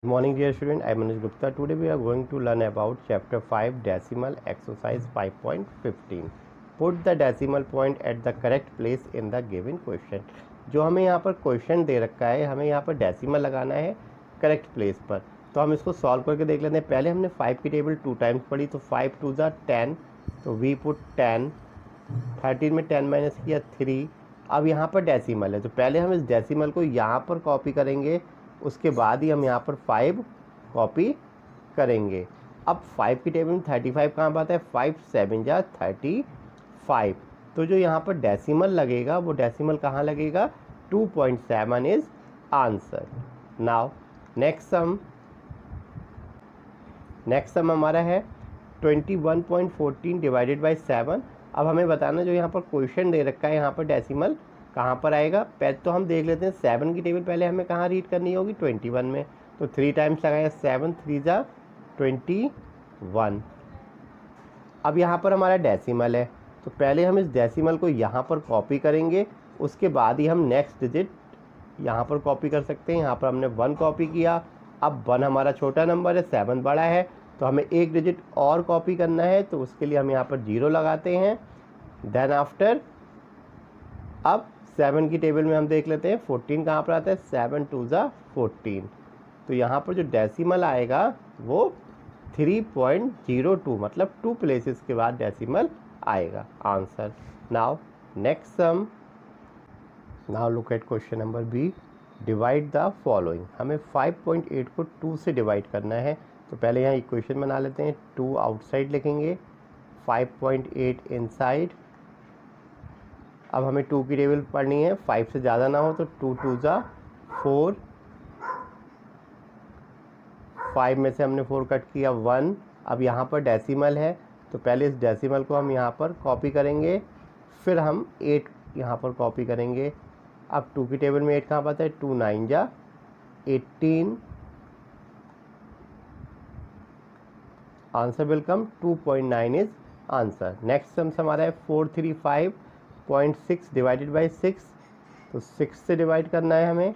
Good morning dear student, I am Manoj Gupta. Today we are going to learn about chapter 5 decimal exercise 5.15. Put the decimal point at the correct place in the given question. जो हमें यहाँ पर question दे रखा है, हमें यहाँ पर decimal लगाना है करेक्ट प्लेस पर. तो हम इसको सॉल्व करके देख लेते हैं. पहले हमने 5 की टेबल 2 टाइम्स पढ़ी, तो 5 2 ज़ा 10, तो वी पुट 10. 13 में 10 माइनस किया 3. अब यहाँ पर डेसिमल है, तो पहले हम इस डेसिमल को यहाँ पर कॉपी करेंगे, उसके बाद ही हम यहाँ पर 5 कॉपी करेंगे. अब 5 की टेबल में 35 कहाँ पर आता है? 5 7 जा 35. तो जो यहाँ पर डेसिमल लगेगा वो डेसिमल कहाँ लगेगा? 2.7 इज आंसर. नाउ नेक्स्ट सम हमारा है 21.14 डिवाइडेड बाई 7. अब हमें बताना जो यहाँ पर क्वेश्चन दे रखा है यहाँ पर डेसिमल कहाँ पर आएगा. पहले तो हम देख लेते हैं 7 की टेबल पहले हमें कहाँ रीड करनी होगी? 21 में. तो 3 टाइम्स लगाया 7 3 जा 21. अब यहाँ पर हमारा डेसिमल है, तो पहले हम इस डेसिमल को यहाँ पर कॉपी करेंगे, उसके बाद ही हम नेक्स्ट डिजिट यहाँ पर कॉपी कर सकते हैं. यहाँ पर हमने 1 कॉपी किया. अब 1 हमारा छोटा नंबर है, 7 बड़ा है, तो हमें एक डिजिट और कॉपी करना है, तो उसके लिए हम यहाँ पर 0 लगाते हैं. देन आफ्टर अब 7 की टेबल में हम देख लेते हैं 14 कहाँ पर आता है? 7 2 ज़ा 14. तो यहाँ पर जो डेसिमल आएगा वो 3.02, मतलब 2 प्लेसेस के बाद डेसिमल आएगा answer. Now next sum. Now look at question number B. Divide the following. हमें 5.8 को 2 से डिवाइड करना है, तो पहले यहाँ इक्वेशन बना लेते हैं. 2 आउटसाइड लिखेंगे, 5.8 इनसाइड. अब हमें 2 की टेबल पढ़नी है, 5 से ज़्यादा ना हो, तो 2 2 ज़ा 4. 5 में से हमने 4 कट किया 1. अब यहाँ पर डेसिमल है, तो पहले इस डेसिमल को हम यहाँ पर कॉपी करेंगे, फिर हम 8 यहाँ पर कॉपी करेंगे. अब 2 की टेबल में 8 कहाँ पर आता है? 2 9 जा 18. Answer will come 2.9 is answer. Next sum हमारा है 435.6 डिवाइडेड बाई 6. तो 6 से डिवाइड करना है हमें.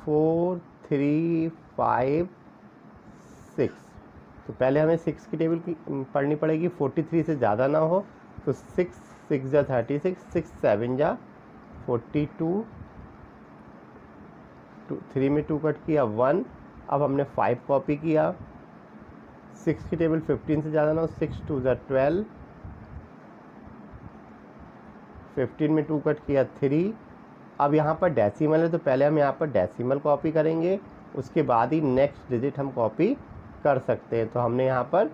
4 3 5 6. तो पहले हमें 6 की टेबल की पढ़नी पड़ेगी, 43 से ज़्यादा ना हो, तो 6 6 जा 36, 6 7 जा 42. 3 में 2 कट किया 1. अब हमने 5 कॉपी किया. 6 की टेबल 15 से ज़्यादा ना हो, 6 2 जा 12. 15 में 2 कट किया 3. अब यहाँ पर डेसिमल है, तो पहले हम यहाँ पर डेसिमल कॉपी करेंगे, उसके बाद ही नेक्स्ट डिजिट हम कॉपी कर सकते हैं. तो हमने यहाँ पर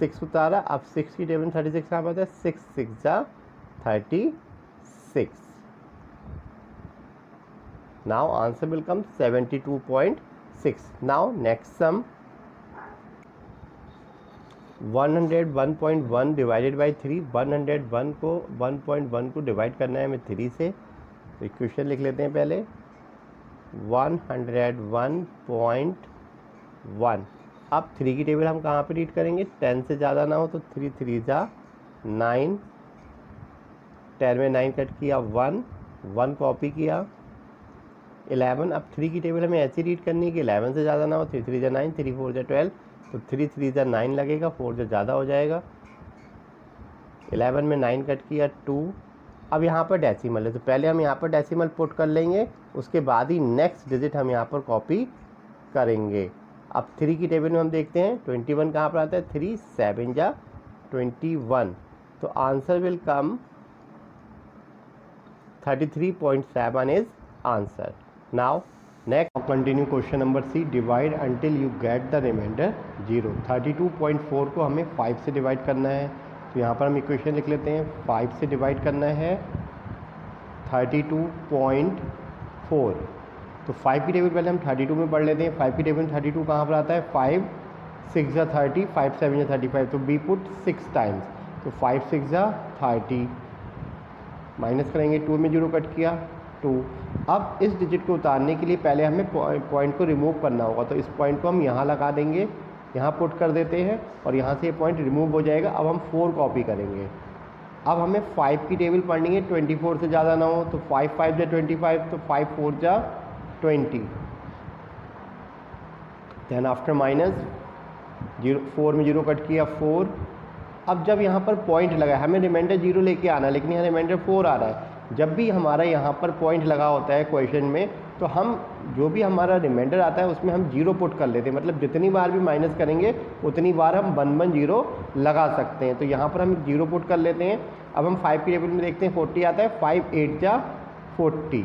6 उतारा. अब 6 की टेबल 36 कहाँ पर आता है? 6 6 जा 36. Now answer will come 72.6. Now next some. 101.1 divided by 3. 101 को 1.1 को डिवाइड करना है हमें 3 से, तो इक्वेशन लिख लेते हैं पहले. 101.1. अब 3 की टेबल हम कहाँ पे रीड करेंगे? 10 से ज़्यादा ना हो, तो 3 3 जा 9. 10 में 9 कट किया 1 कॉपी किया. 11. अब 3 की टेबल हमें ऐसी रीड करनी है कि 11 से ज़्यादा ना हो, 3 3 जा 9, 3 4 जा 12, तो 3 3 जा 9 लगेगा, 4 जो ज़्यादा हो जाएगा. 11 में 9 कट किया 2. अब यहाँ पर डेसिमल है, तो पहले हम यहाँ पर डेसिमल पुट कर लेंगे, उसके बाद ही नेक्स्ट डिजिट हम यहाँ पर कॉपी करेंगे. अब 3 की टेबल में हम देखते हैं 21 कहाँ पर आता है? 3 7 जा 21. तो answer will come 33.7 is answer. Now next continue question number C. Divide until you get the remainder 0. 32.4 को हमें 5 से डिवाइड करना है, तो यहाँ पर हम इक्वेशन लिख लेते हैं. 5 से डिवाइड करना है 32.4. तो 5 की टेबल पहले हम 32 में पढ़ लेते हैं. 5 की टेबल में 32 कहाँ पर आता है? 5 6 जा 30, 5 7 जा 35, तो बी पुट 6 टाइम्स, तो 5 6 जा 30. माइनस करेंगे, 2 में 0 कट किया 2. अब इस डिजिट को उतारने के लिए पहले हमें पॉइंट को रिमूव करना होगा, तो इस पॉइंट को हम यहाँ लगा देंगे, यहाँ पुट कर देते हैं, और यहाँ से ये पॉइंट रिमूव हो जाएगा. अब हम 4 कॉपी करेंगे. अब हमें 5 की टेबल पढ़नी है, 24 से ज़्यादा ना हो, तो 5 5 जा 25, तो 5 4 जा 20. देन आफ्टर माइनस 0, 4 में 0 कट किया 4। अब जब यहाँ पर पॉइंट लगा है, हमें रिमाइंडर 0 लेके आना है, लेकिन यहाँ रिमाइंडर 4 आ रहा है। जब भी हमारा यहाँ पर पॉइंट लगा होता है क्वेश्चन में, तो हम जो भी हमारा रिमाइंडर आता है उसमें हम 0 पुट कर लेते हैं। मतलब जितनी बार भी माइनस करेंगे उतनी बार हम 110 लगा सकते हैं। तो यहाँ पर हम 0 पुट कर लेते हैं। अब हम 5 की टेबल में देखते हैं 40 आता है, 5 8 जा 40।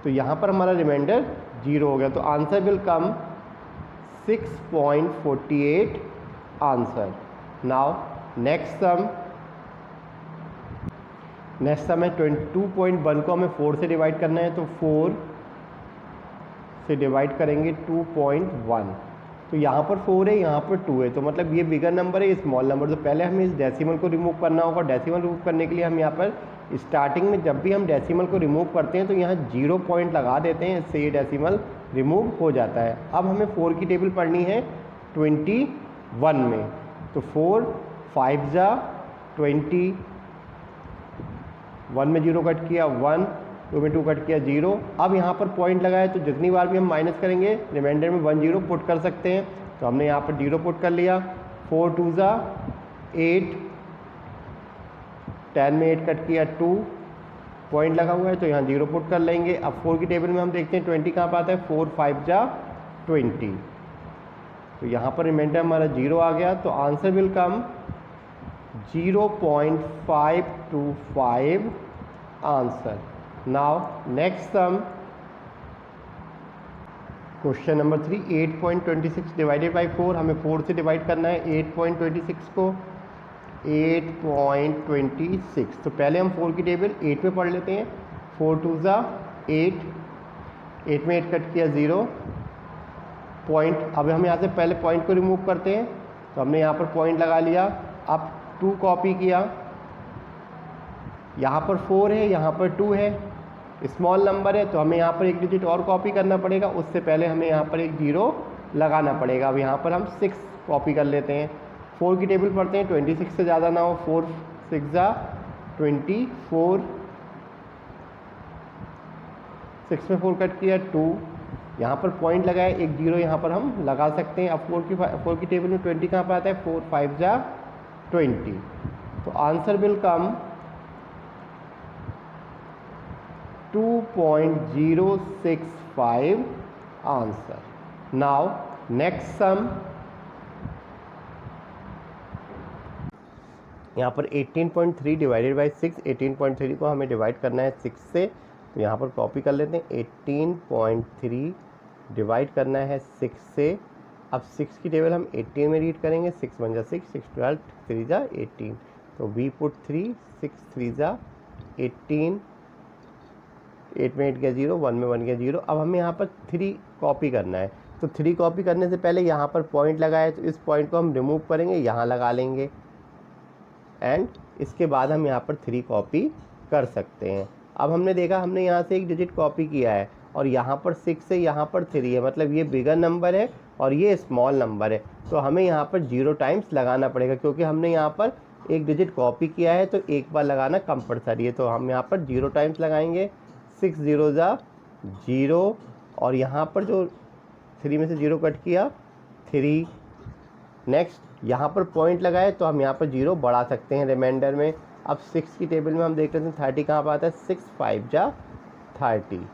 तो यहाँ पर हमारा रिमाइंडर 0 हो गया। तो answer will come 6.48 answer. Now next सम है 22.1 को हमें 4 से डिवाइड करना है। तो 4 से डिवाइड करेंगे 2.1। तो यहाँ पर 4 है, यहाँ पर 2 है, तो मतलब ये बिगर नंबर है, ये स्मॉल नंबर। तो पहले हमें इस डेसिमल को रिमूव करना होगा। डेसिमल रिमूव करने के लिए हम यहाँ पर स्टार्टिंग में जब भी हम डेसिमल को रिमूव करते हैं तो यहाँ 0 पॉइंट लगा देते हैं, इससे ये डेसिमल रिमूव हो जाता है। अब हमें 4 की टेबल पढ़नी है 21 में। तो 4 5 जा 20, 1 में 0 कट किया 1, 2 में 2 कट किया 0। अब यहाँ पर पॉइंट लगा है, तो जितनी बार भी हम माइनस करेंगे रिमाइंडर में 1 0 पुट कर सकते हैं। तो हमने यहाँ पर 0 पुट कर लिया। 4 2 जा 8, 10 में 8 कट किया 2, पॉइंट लगा हुआ है तो यहाँ 0 पुट कर लेंगे। अब 4 की टेबल में हम देखते हैं 20 कहाँ पर आता है, 4 5 जा 20। तो यहाँ पर रिमाइंडर हमारा 0 आ गया। तो answer will come 0.525 answer. Now next some, question number 3, 8.26 divided by 4। हमें 4 से डिवाइड करना है 8.26 को। 8.26, तो पहले हम 4 की टेबल 8 में पढ़ लेते हैं। 4 2 जा 8, 8 में 8 कट किया 0, पॉइंट। अब हम यहाँ से पहले पॉइंट को रिमूव करते हैं, तो हमने यहाँ पर पॉइंट लगा लिया। अब 2 कॉपी किया, यहाँ पर 4 है, यहाँ पर 2 है, स्मॉल नंबर है, तो हमें यहाँ पर एक डिजिट और कॉपी करना पड़ेगा। उससे पहले हमें यहाँ पर एक 0 लगाना पड़ेगा। अब यहाँ पर हम 6 कॉपी कर लेते हैं। 4 की टेबल पढ़ते हैं, 26 से ज़्यादा ना हो। 4 6 जा 24, 6 में 4 कट किया 2, यहाँ पर पॉइंट लगाए, एक 0 यहाँ पर हम लगा सकते हैं। अब 4 की टेबल में 20 कहाँ पर आता है, 4 5 जा 20। तो answer will come 2.065 answer. Now next सम, यहाँ पर 18.3 डिवाइडेड बाई 6। 18.3 को हमें डिवाइड करना है 6 से, तो यहाँ पर कॉपी कर लेते हैं। 18.3 डिवाइड करना है 6 से। अब 6 की टेबल हम 18 में रीड करेंगे। 6 1 जा 6, 6 12, 3 जा 18। तो वी पुट 3, 6 3 जा 18, 8 में 8 गया 0, 1 में 1 गया 0। अब हमें यहाँ पर 3 कॉपी करना है। तो 3 कॉपी करने से पहले यहाँ पर पॉइंट लगाए, तो इस पॉइंट को हम रिमूव करेंगे, यहाँ लगा लेंगे, एंड इसके बाद हम यहाँ पर 3 कॉपी कर सकते हैं। अब हमने देखा, हमने यहाँ से एक डिजिट कॉपी किया है और यहाँ पर 6 है, यहाँ पर 3 है, मतलब ये बिगर नंबर है और ये स्मॉल नंबर है। तो हमें यहाँ पर 0 टाइम्स लगाना पड़ेगा, क्योंकि हमने यहाँ पर एक डिजिट कॉपी किया है तो एक बार लगाना कंपलसरी है। तो हम यहाँ पर 0 टाइम्स लगाएंगे। 6 0 जा 0, और यहाँ पर जो 3 में से 0 कट किया 3। नेक्स्ट यहाँ पर पॉइंट लगाए तो हम यहाँ पर 0 बढ़ा सकते हैं रिमाइंडर में। अब 6 की टेबल में हम देख लेते हैं 30 कहाँ पर आता है, 6 5 जा 30।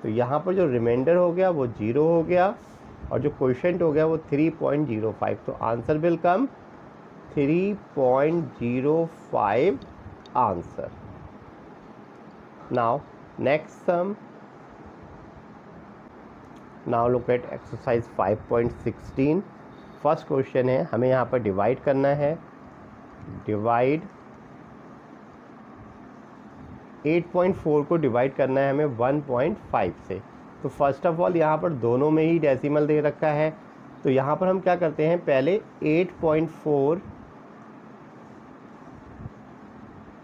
तो यहाँ पर जो रिमाइंडर हो गया वो 0 हो गया और जो क्वोशिएंट हो गया वो 3.05। तो answer will come 3.05 answer. Now next sum, now look eight exercise 5.16। First question है, हमें यहाँ पर डिवाइड करना है। डिवाइड 8.4 को डिवाइड करना है हमें 1.5 से। तो फर्स्ट ऑफ ऑल यहाँ पर दोनों में ही डेसिमल दे रखा है, तो यहाँ पर हम क्या करते हैं, पहले 8.4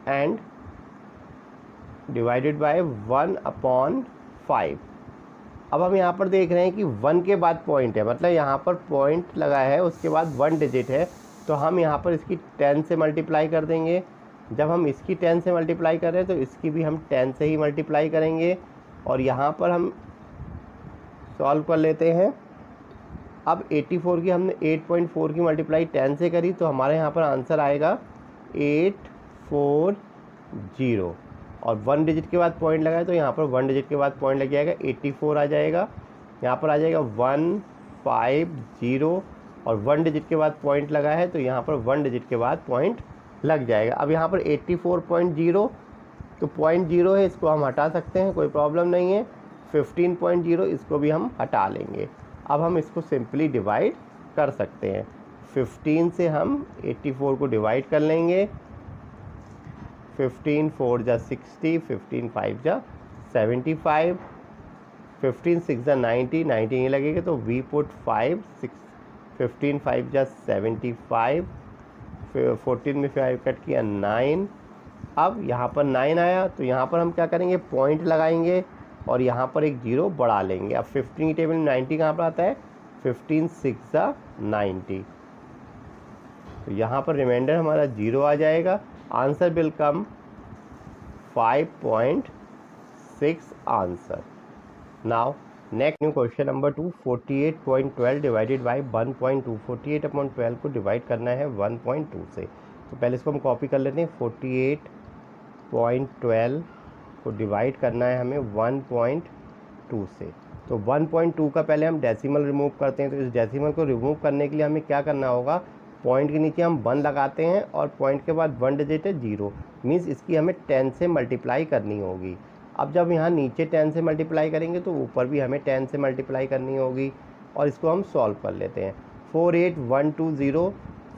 एंड डिवाइडेड बाय 1/5। अब हम यहाँ पर देख रहे हैं कि 1 के बाद पॉइंट है, मतलब यहाँ पर पॉइंट लगा है, उसके बाद 1 डिजिट है, तो हम यहाँ पर इसकी 10 से मल्टीप्लाई कर देंगे। जब हम इसकी 10 से मल्टीप्लाई कर रहे हैं तो इसकी भी हम 10 से ही मल्टीप्लाई करेंगे। और यहाँ पर हम सॉल्व कर लेते हैं। अब 84 की हमने 8.4 की मल्टीप्लाई 10 से करी तो हमारे यहाँ पर आंसर आएगा 840 और 1 डिजिट के बाद पॉइंट लगाए तो यहाँ पर 1 डिजिट के बाद पॉइंट लग जाएगा 84 आ जाएगा। यहाँ पर आ जाएगा 150 और 1 डिजिट के बाद पॉइंट लगा है तो यहाँ पर 1 डिजिट के बाद पॉइंट लग जाएगा। अब यहाँ पर 84.0 तो 0.0 है, इसको हम हटा सकते हैं, कोई प्रॉब्लम नहीं है। 15.0 इसको भी हम हटा लेंगे। अब हम इसको सिंपली डिवाइड कर सकते हैं। 15 से हम 84 को डिवाइड कर लेंगे। 15 4 जा 60, 15 5 जा 75, 15 6 जा 90, 90 नहीं लगेगा तो वी पुट 5, 6 15 5 जा 75, 14 में 5 कट किया 9। अब यहाँ पर 9 आया तो यहाँ पर हम क्या करेंगे, पॉइंट लगाएंगे और यहाँ पर एक जीरो बढ़ा लेंगे। अब 15 की टेबल में 90 कहाँ पर आता है, 15 6 जा 90, तो यहाँ पर रिमाइंडर हमारा जीरो आ जाएगा। Answer will come 5.6 answer. Now next new question number 2, 48.12 divided by 1.2। 48 upon 12 को डिवाइड करना है 1.2 से, तो पहले इसको हम कॉपी कर लेते हैं। 48.12 को डिवाइड करना है हमें 1.2 से, तो 1.2 का पहले हम डेसिमल रिमूव करते हैं। तो इस डेसिमल को रिमूव करने के लिए हमें क्या करना होगा, पॉइंट के नीचे हम 1 लगाते हैं और पॉइंट के बाद 1 डिजिट है 0, मीन्स इसकी हमें 10 से मल्टीप्लाई करनी होगी। अब जब यहाँ नीचे 10 से मल्टीप्लाई करेंगे तो ऊपर भी हमें 10 से मल्टीप्लाई करनी होगी और इसको हम सॉल्व कर लेते हैं। 48120,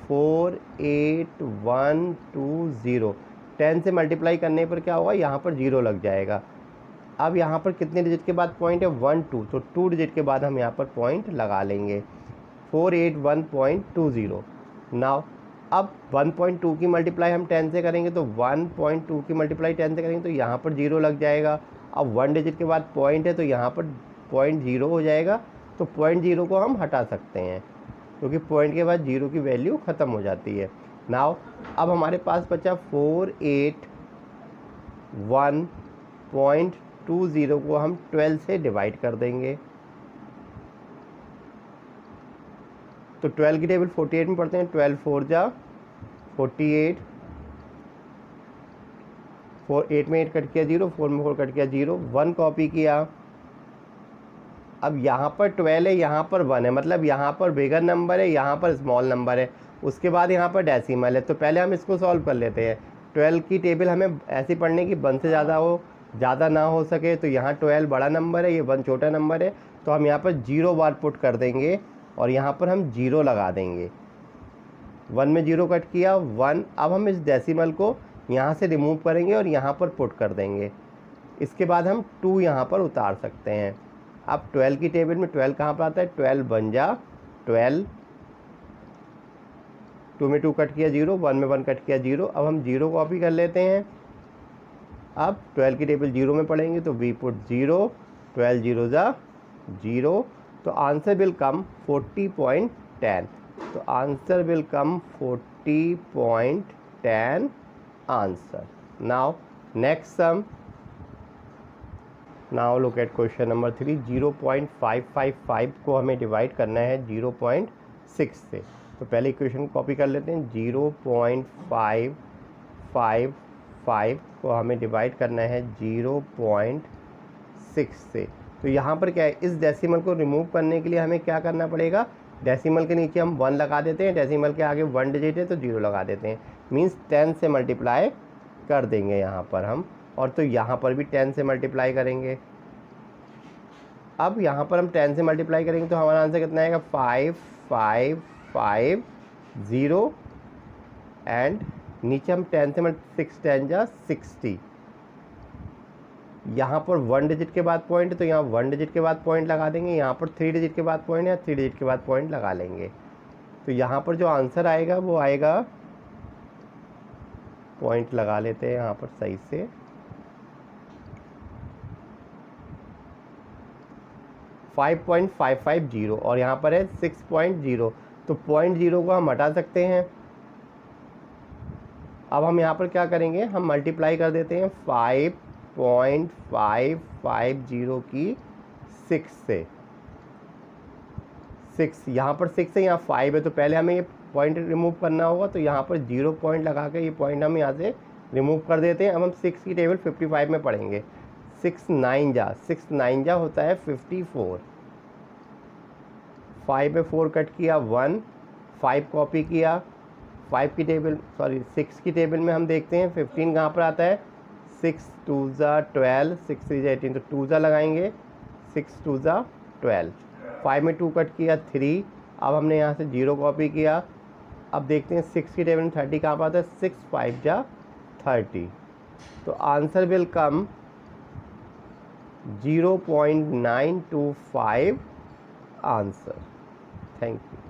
48120, 10 से मल्टीप्लाई करने पर क्या होगा, यहाँ पर 0 लग जाएगा। अब यहाँ पर कितने डिजिट के बाद पॉइंट है, 1 2, तो 2 डिजिट के बाद हम यहाँ पर पॉइंट लगा लेंगे। 481.20। नाउ अब 1.2 की मल्टीप्लाई हम 10 से करेंगे तो 1.2 की मल्टीप्लाई 10 से करेंगे तो यहाँ पर 0 लग जाएगा। अब 1 डिजिट के बाद पॉइंट है तो यहाँ पर पॉइंट 0 हो जाएगा, तो पॉइंट 0 को हम हटा सकते हैं क्योंकि पॉइंट के बाद 0 की वैल्यू ख़त्म हो जाती है। नाउ अब हमारे पास बचा 481.20 को हम 12 से डिवाइड कर देंगे। तो 12 की टेबल 48 में पढ़ते हैं। 12 4 जा 48, 8 में 8 कट किया 0, 4 में 4 कट किया 0, 1 कॉपी किया। अब यहाँ पर 12 है, यहाँ पर 1 है, मतलब यहाँ पर बिगर नंबर है, यहाँ पर स्मॉल नंबर है, उसके बाद यहाँ पर डेसिमल है। तो पहले हम इसको सॉल्व कर लेते हैं। 12 की टेबल हमें ऐसी पढ़ने की 1 से ज़्यादा ना हो सके, तो यहाँ 12 बड़ा नंबर है, ये 1 छोटा नंबर है, तो हम यहाँ पर 0 बार पुट कर देंगे और यहाँ पर हम 0 लगा देंगे। 1 में 0 कट किया 1। अब हम इस डेसिमल को यहाँ से रिमूव करेंगे और यहाँ पर पुट कर देंगे। इसके बाद हम 2 यहाँ पर उतार सकते हैं। अब 12 की टेबल में 12 कहाँ पर आता है, 12 बन जा 12, 2 में 2 कट किया 0, 1 में 1 कट किया 0। अब हम 0 कॉपी कर लेते हैं। अब 12 की टेबल 0 में पढ़ेंगे तो वी पुट 0, 12 0 जा 0, तो आंसर विल कम 40.10। तो answer will come 40.10 answer. Now next sum, now look at question number 3। 0.555 को हमें डिवाइड करना है 0.6 से, तो पहले इक्वेशन कॉपी कर लेते हैं। 0.555 को हमें डिवाइड करना है 0.6 से। तो यहाँ पर क्या है, इस डेसिमल को रिमूव करने के लिए हमें क्या करना पड़ेगा, डेसिमल के नीचे हम 1 लगा देते हैं, डेसिमल के आगे 1 डिजिट है तो 0 लगा देते हैं, मीन्स 10 से मल्टीप्लाई कर देंगे यहाँ पर हम, और तो यहाँ पर भी 10 से मल्टीप्लाई करेंगे। अब यहाँ पर हम 10 से मल्टीप्लाई करेंगे तो हमारा आंसर कितना आएगा, 5550 एंड नीचे हम 10 से 6 10 जा 60। यहाँ पर 1 डिजिट के बाद पॉइंट है तो यहाँ 1 डिजिट के बाद पॉइंट लगा देंगे, यहाँ पर 3 डिजिट के बाद पॉइंट है, 3 डिजिट के बाद पॉइंट लगा लेंगे। तो यहाँ पर जो आंसर आएगा वो आएगा, पॉइंट लगा लेते हैं यहाँ पर सही से, 5.550 और यहाँ पर है 6.0, तो 0.0 को हम हटा सकते हैं। अब हम यहाँ पर क्या करेंगे, हम मल्टीप्लाई कर देते हैं 5.550 की 6 से। 6, यहाँ पर 6 है, यहाँ 5 है, तो पहले हमें ये पॉइंट रिमूव करना होगा, तो यहाँ पर 0 पॉइंट लगा के ये पॉइंट हम यहाँ से रिमूव कर देते हैं। अब हम 6 की टेबल 55 में पढ़ेंगे। 6 9 जा होता है 54। 5 में 4 कट किया 1, 5 कॉपी किया, 6 की टेबल में हम देखते हैं 15 कहाँ पर आता है। 6 2 ज़ा 12, 6 3 ज़ा 18, तो 2 ज़ा लगाएंगे, 6 2 ज़ा 12। 5 में 2 कट किया 3, अब हमने यहाँ से 0 कॉपी किया। अब देखते हैं 6 की टेबल में 30 कहाँ पर आता है। 6 5 ज़ा 30, तो answer will come 0.925 answer. Thank you.